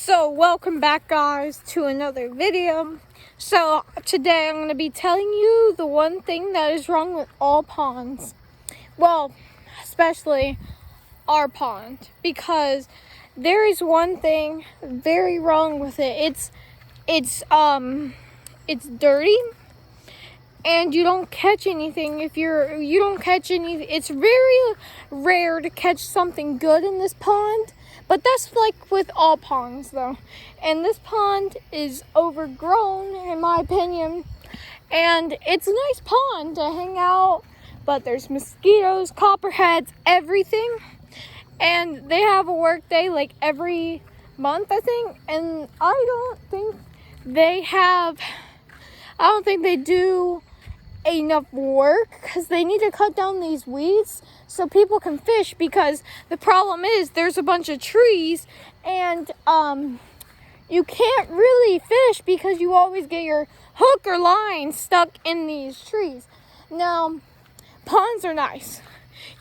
So welcome back, guys, to another video. So today I'm going to be telling you the one thing that is wrong with all ponds. Well, especially our pond, because there is one thing very wrong with it. It's dirty, and you don't catch anything you don't catch any. It's very rare to catch something good in this pond. But that's like with all ponds, though. And this pond is overgrown, in my opinion. And it's a nice pond to hang out, but there's mosquitoes, copperheads, everything. And they have a work day like every month, I think. And I don't think they do enough work, because they need to cut down these weeds so people can fish, because the problem is there's a bunch of trees and you can't really fish because you always get your hook or line stuck in these trees. Now, ponds are nice.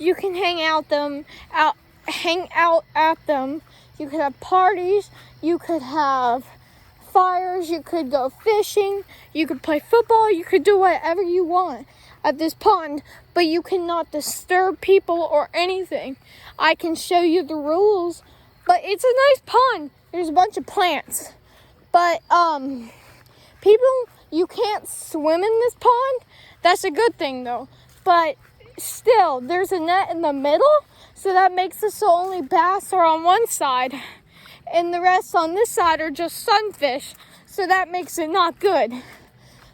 You can hang out at them. You could have parties, you could have fires, you could go fishing, you could play football, you could do whatever you want at this pond, but you cannot disturb people or anything. I can show you the rules, but it's a nice pond. There's a bunch of plants, but you can't swim in this pond. That's a good thing though, but still there's a net in the middle, so that makes it so only bass are on one side and the rest on this side are just sunfish, so that makes it not good.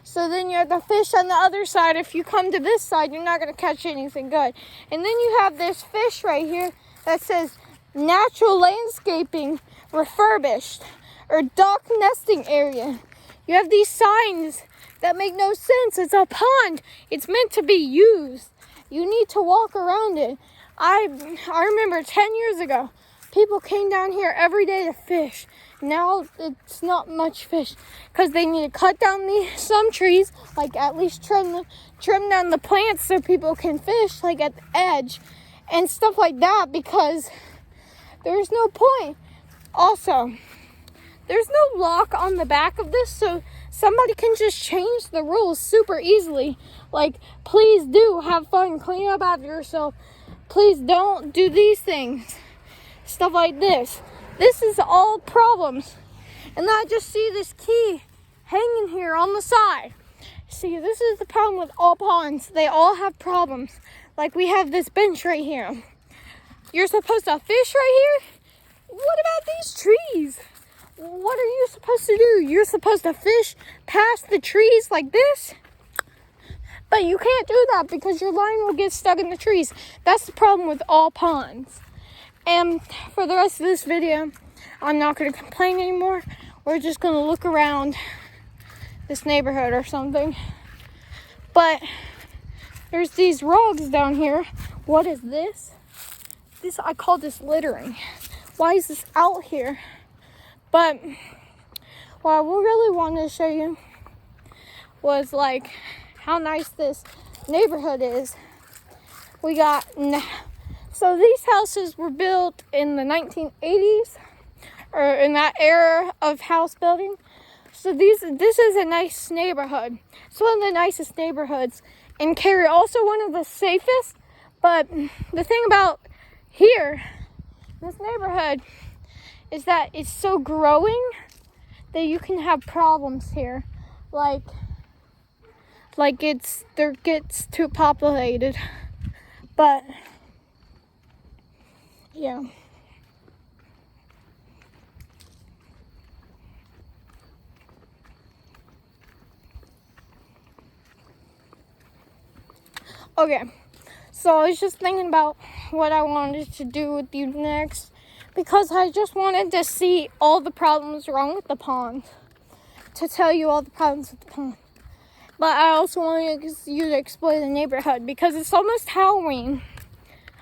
So then you have the fish on the other side. If you come to this side, you're not going to catch anything good. And then you have this fish right here that says natural landscaping refurbished or dock nesting area. You have these signs that make no sense. It's a pond. It's meant to be used. You need to walk around it. I remember 10 years ago, people came down here every day to fish. Now it's not much fish because they need to cut down some trees, like at least trim down the plants so people can fish, like at the edge and stuff like that, because there's no point. Also, there's no lock on the back of this, so somebody can just change the rules super easily. Like, please do have fun, clean up after yourself. Please don't do these things. Stuff like this. This is all problems. And I just see this key hanging here on the side. See, this is the problem with all ponds. They all have problems. Like, we have this bench right here. You're supposed to fish right here? What about these trees? What are you supposed to do? You're supposed to fish past the trees like this? But you can't do that because your line will get stuck in the trees. That's the problem with all ponds. And for the rest of this video, I'm not going to complain anymore. We're just going to look around this neighborhood or something. But there's these rugs down here. What is this? I call this littering. Why is this out here? But what I really wanted to show you was like how nice this neighborhood is. So these houses were built in the 1980s, or in that era of house building. So this is a nice neighborhood. It's one of the nicest neighborhoods in Cary, also one of the safest. But the thing about here, this neighborhood, is that it's so growing that you can have problems here. Like it gets too populated. But yeah. Okay, so I was just thinking about what I wanted to do with you next, because I just wanted to see all the problems wrong with the pond, to tell you all the problems with the pond. But I also wanted you to explore the neighborhood, because it's almost Halloween.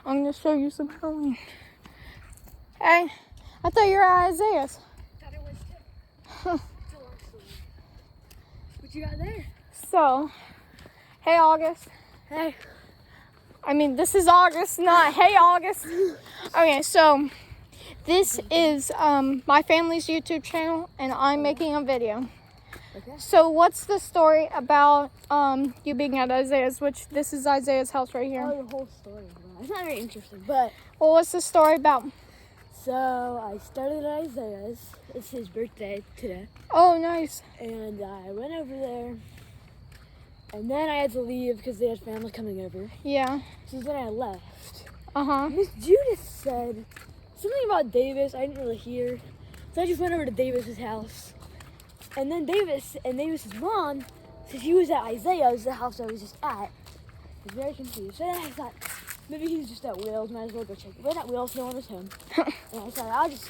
I'm going to show you some Halloween. Hey, I thought you were at Isaiah's. I thought it was too. What you got there? So, hey August. Hey. I mean, this is August, not hey August. Okay, so This is my family's YouTube channel, and I'm making a video. Okay. So what's the story about you being at Isaiah's, which this is Isaiah's house right here. Oh, the whole story. Well, it's not very interesting, but Well, what's the story about? so I started at Isaiah's. It's his birthday today, Oh, nice. and I went over there, and then I had to leave because they had family coming over. Yeah. So then I left. Uh-huh. Miss Judith said something about Davis. I didn't really hear, so I just went over to Davis's house, and then Davis's mom said she was at Isaiah's, the house I was just at. I was very confused. So then I thought maybe he was just at Will's. Might as well go check. Went at Will's, no one was home. And I thought I'll just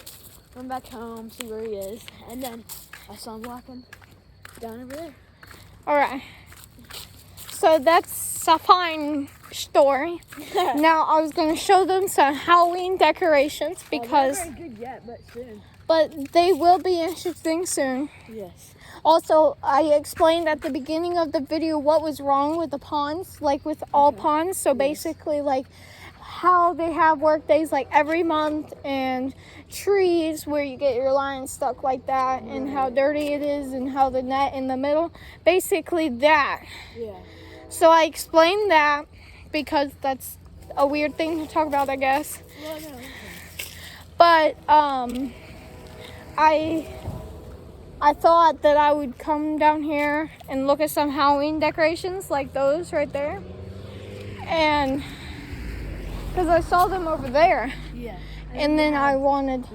run back home, see where he is, and then I saw him walking down over there. All right. So that's a fine story. Now I was going to show them some Halloween decorations because, not very good yet, but soon. but they will be interesting soon. Yes. Also, I explained at the beginning of the video what was wrong with the ponds, like with all ponds. So basically, like how they have work days like every month, and trees where you get your line stuck like that, and how dirty it is, and how the net in the middle. Basically that. Yeah. So I explained that because that's a weird thing to talk about, I guess. Well, no. But I thought that I would come down here and look at some Halloween decorations like those right there. And because I saw them over there. Yeah. And then I wanted,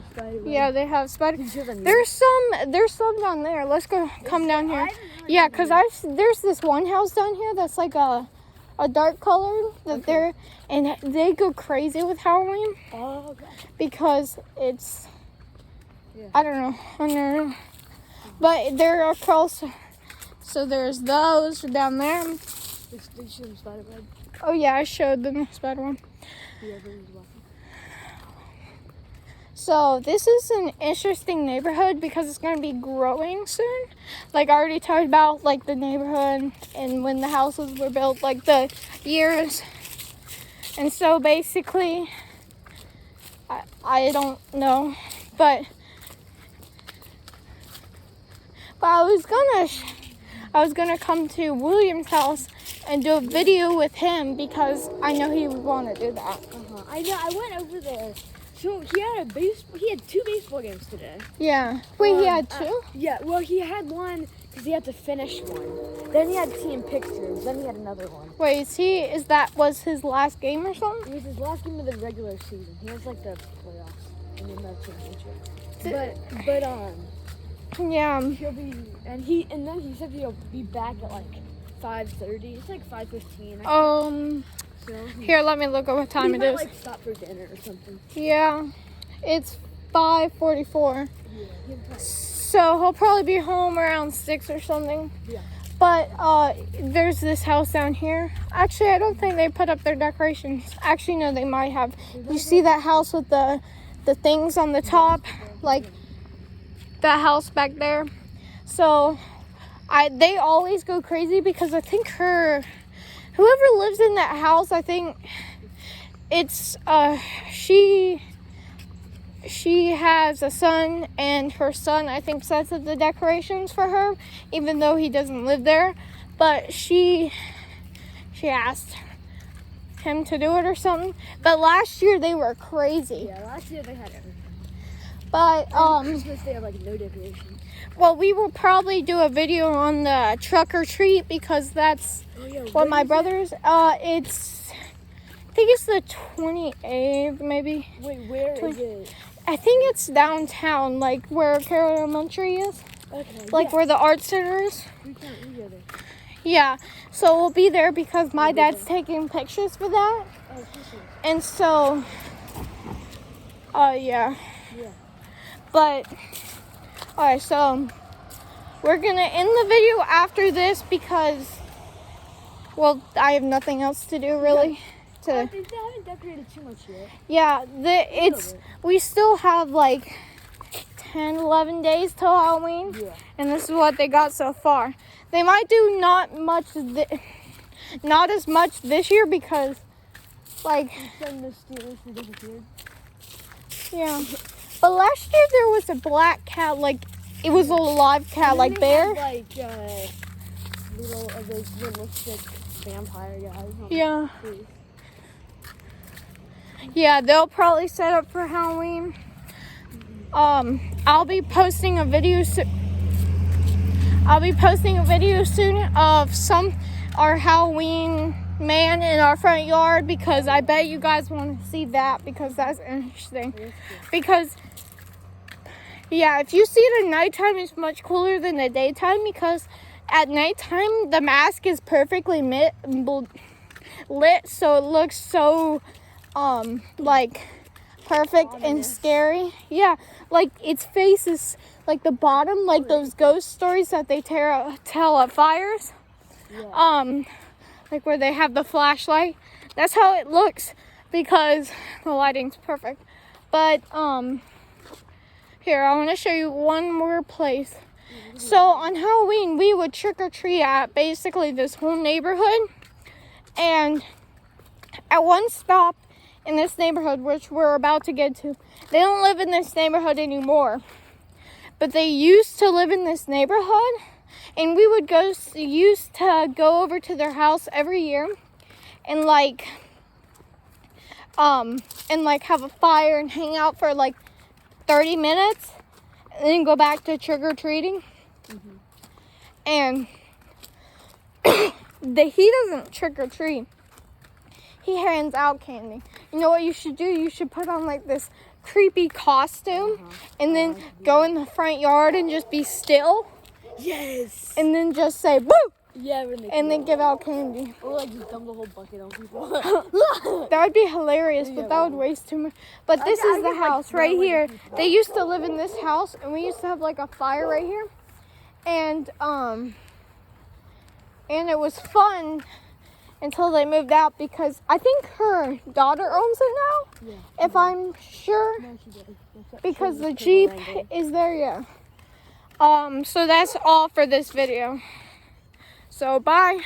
yeah, they have spider. There's some down there. Let's go, come down here. Yeah, because there's this one house down here that's like a dark color that and they go crazy with Halloween Oh, gosh. because it's, Yeah. I don't know. But there are close, so there's those down there. Did you see the spider web? Oh yeah, I showed them the spider one. Whoever was walking. So this is an interesting neighborhood because it's going to be growing soon. Like I already talked about like the neighborhood and when the houses were built, like the years. And so basically, I don't know, but I was gonna come to William's house and do a video with him because I know he would want to do that. I know. I went over there. So he had two baseball games today. Yeah. Wait, he had two? Yeah. Well, he had one because he had to finish one. Then he had team pictures. Then he had another one. Wait, was his last game or something? It was his last game of the regular season. He has like the playoffs and then the championship. But Yeah. and then he said he'll be back at like 5:30. It's like 5:15. So Here, let me look at what time he it might, is. like stop for dinner or something. Yeah, it's 5:44. Yeah. So he'll probably be home around 6 or something. Yeah. But there's this house down here. Actually, I don't think they put up their decorations. Actually, no, they might have. You see that house with the things on the top, like that house back there. So they always go crazy because I think whoever lives in that house, I think it's she has a son, and her son I think sets up the decorations for her, even though he doesn't live there. But she asked him to do it or something. But last year they were crazy. Yeah. Last year they had everything. But Christmas they have like no decorations. well, we will probably do a video on the truck or treat because that's Oh yeah. what my brother's. I think it's the 28th, maybe. Wait, where is it? I think it's downtown, like where Carroll Elementary is, Okay. like where the art center is. We go there. Yeah, so we'll be there because my dad's taking pictures for that, Oh, Christmas. and so, yeah. Yeah. But, alright, so we're gonna end the video after this because, well, I have nothing else to do really. They haven't decorated too much yet. Yeah, we still have like 10, 11 days till Halloween, Yeah. and this is what they got so far. They might do not as much this year because, like, Then the Steelers disappeared. yeah. But last year there was a black cat, like it was a live cat, And like they bear. had, little of those realistic vampire guys. Yeah. Yeah, they'll probably set up for Halloween. I'll be posting a video soon. Of our Halloween man in our front yard, because I bet you guys want to see that, because that's interesting. Because yeah, if you see it at nighttime, it's much cooler than the daytime, because at nighttime the mask is perfectly lit, so it looks so like perfect and scary. Yeah, like its face is like the bottom, like those ghost stories that they tell at fires. Yeah. Like where they have the flashlight. That's how it looks, because the lighting's perfect. But here, I want to show you one more place. So on Halloween, we would trick or treat at basically this whole neighborhood, and at one stop in this neighborhood, which we're about to get to, they don't live in this neighborhood anymore, but they used to live in this neighborhood, and we would used to go over to their house every year and have a fire and hang out for like 30 minutes and then go back to trick-or-treating. And he doesn't trick-or-treat. He hands out candy. You know what you should do? You should put on like this creepy costume and then go in the front yard and just be still. Yes. And then just say boo, Yeah, and then give out candy. or like just dump the whole bucket on people. That would be hilarious, but that would waste too much. But this is the house right here. They used to live in this house, and we used to have like a fire right here, and it was fun until they moved out, because I think her daughter owns it now, Yeah. if I'm sure, No, she did. because the Jeep is there. Yeah. So that's all for this video. So bye.